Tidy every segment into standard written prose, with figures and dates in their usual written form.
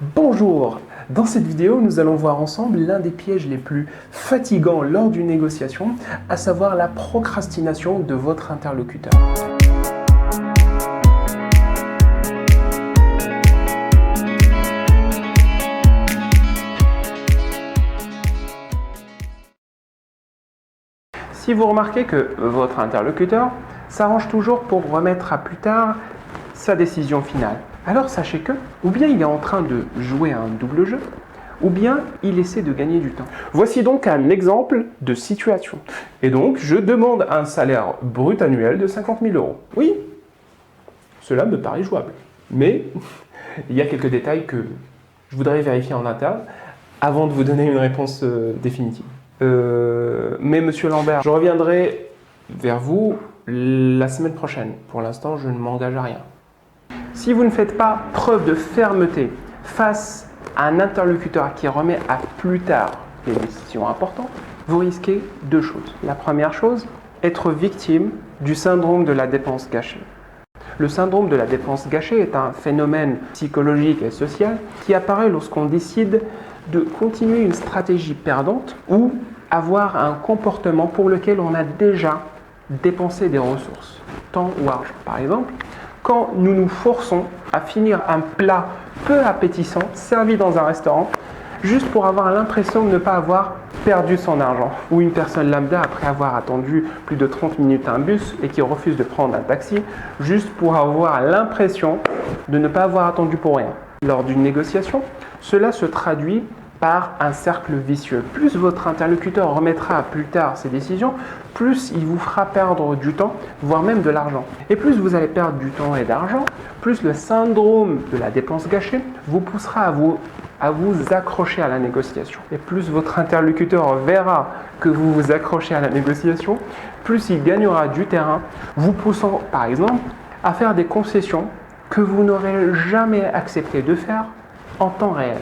Bonjour! Dans cette vidéo, nous allons voir ensemble l'un des pièges les plus fatigants lors d'une négociation, à savoir la procrastination de votre interlocuteur. Si vous remarquez que votre interlocuteur s'arrange toujours pour remettre à plus tard sa décision finale, alors sachez que, ou bien il est en train de jouer à un double jeu, ou bien il essaie de gagner du temps. Voici donc un exemple de situation. Et donc, je demande un salaire brut annuel de 50 000 €. Oui, cela me paraît jouable. Mais il y a quelques détails que je voudrais vérifier en interne avant de vous donner une réponse définitive. Mais monsieur Lambert, je reviendrai vers vous la semaine prochaine. Pour l'instant, je ne m'engage à rien. Si vous ne faites pas preuve de fermeté face à un interlocuteur qui remet à plus tard des décisions importantes, vous risquez deux choses. La première chose, être victime du syndrome de la dépense gâchée. Le syndrome de la dépense gâchée est un phénomène psychologique et social qui apparaît lorsqu'on décide de continuer une stratégie perdante ou avoir un comportement pour lequel on a déjà dépensé des ressources, temps ou argent. Par exemple, quand nous nous forçons à finir un plat peu appétissant servi dans un restaurant, juste pour avoir l'impression de ne pas avoir perdu son argent. Ou une personne lambda après avoir attendu plus de 30 minutes un bus et qui refuse de prendre un taxi, juste pour avoir l'impression de ne pas avoir attendu pour rien. Lors d'une négociation, cela se traduit par un cercle vicieux. Plus votre interlocuteur remettra à plus tard ses décisions, plus il vous fera perdre du temps, voire même de l'argent. Et plus vous allez perdre du temps et d'argent, plus le syndrome de la dépense gâchée vous poussera à vous accrocher à la négociation. Et plus votre interlocuteur verra que vous vous accrochez à la négociation, plus il gagnera du terrain, vous poussant par exemple à faire des concessions que vous n'aurez jamais accepté de faire en temps réel.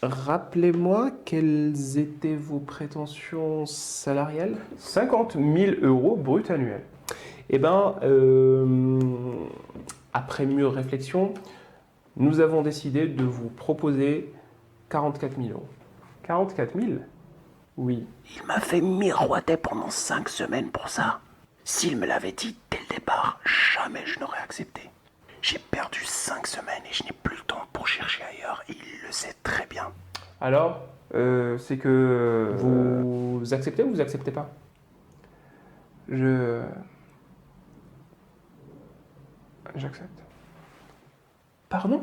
Rappelez-moi, quelles étaient vos prétentions salariales? 50 000 € brut annuel. Eh bien, après mûre réflexion, nous avons décidé de vous proposer 44 000 €. 44 000? Oui. Il m'a fait miroiter pendant 5 semaines pour ça. S'il me l'avait dit dès le départ, jamais je n'aurais accepté. J'ai perdu 5 semaines et je n'ai plus le temps pour chercher ailleurs. Et il le sait très bien. Alors, c'est que vous acceptez ou vous acceptez pas? J'accepte. Pardon?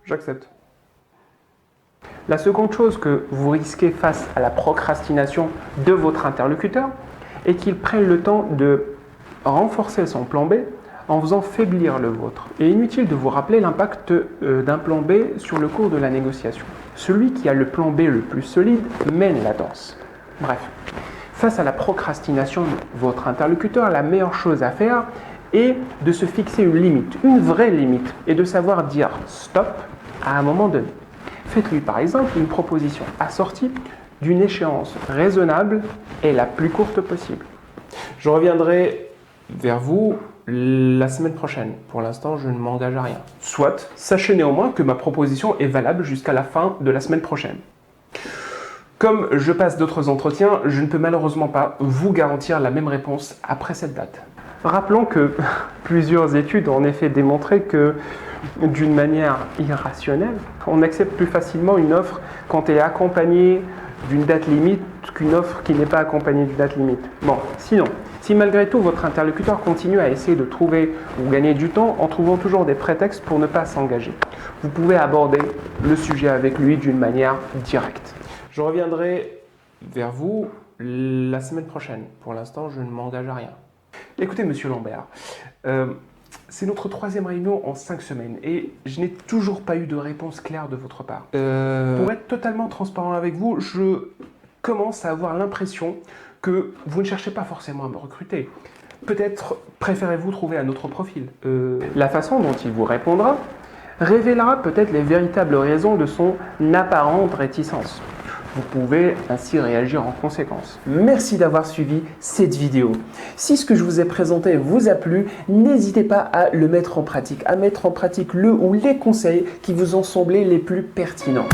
J'accepte. La seconde chose que vous risquez face à la procrastination de votre interlocuteur est qu'il prenne le temps de renforcer son plan B en faisant faiblir le vôtre. Et inutile de vous rappeler l'impact d'un plan B sur le cours de la négociation. Celui qui a le plan B le plus solide mène la danse. Bref, face à la procrastination de votre interlocuteur, la meilleure chose à faire est de se fixer une limite, une vraie limite, et de savoir dire stop à un moment donné. Faites-lui par exemple une proposition assortie d'une échéance raisonnable et la plus courte possible. Je reviendrai vers vous la semaine prochaine. Pour l'instant, je ne m'engage à rien. Soit, sachez néanmoins que ma proposition est valable jusqu'à la fin de la semaine prochaine. Comme je passe d'autres entretiens, je ne peux malheureusement pas vous garantir la même réponse après cette date. Rappelons que plusieurs études ont en effet démontré que, d'une manière irrationnelle, on accepte plus facilement une offre quand elle est accompagnée d'une date limite qu'une offre qui n'est pas accompagnée d'une date limite. Bon, sinon, si malgré tout votre interlocuteur continue à essayer de trouver ou gagner du temps en trouvant toujours des prétextes pour ne pas s'engager, vous pouvez aborder le sujet avec lui d'une manière directe. Je reviendrai vers vous la semaine prochaine. Pour l'instant, je ne m'engage à rien. Écoutez, monsieur Lambert, c'est notre 3e réunion en 5 semaines et je n'ai toujours pas eu de réponse claire de votre part. Pour être totalement transparent avec vous, je commence à avoir l'impression que vous ne cherchez pas forcément à me recruter. Peut-être préférez-vous trouver un autre profil. La façon dont il vous répondra révélera peut-être les véritables raisons de son apparente réticence. Vous pouvez ainsi réagir en conséquence. Merci d'avoir suivi cette vidéo. Si ce que je vous ai présenté vous a plu, n'hésitez pas à le mettre en pratique, à mettre en pratique le ou les conseils qui vous ont semblé les plus pertinents.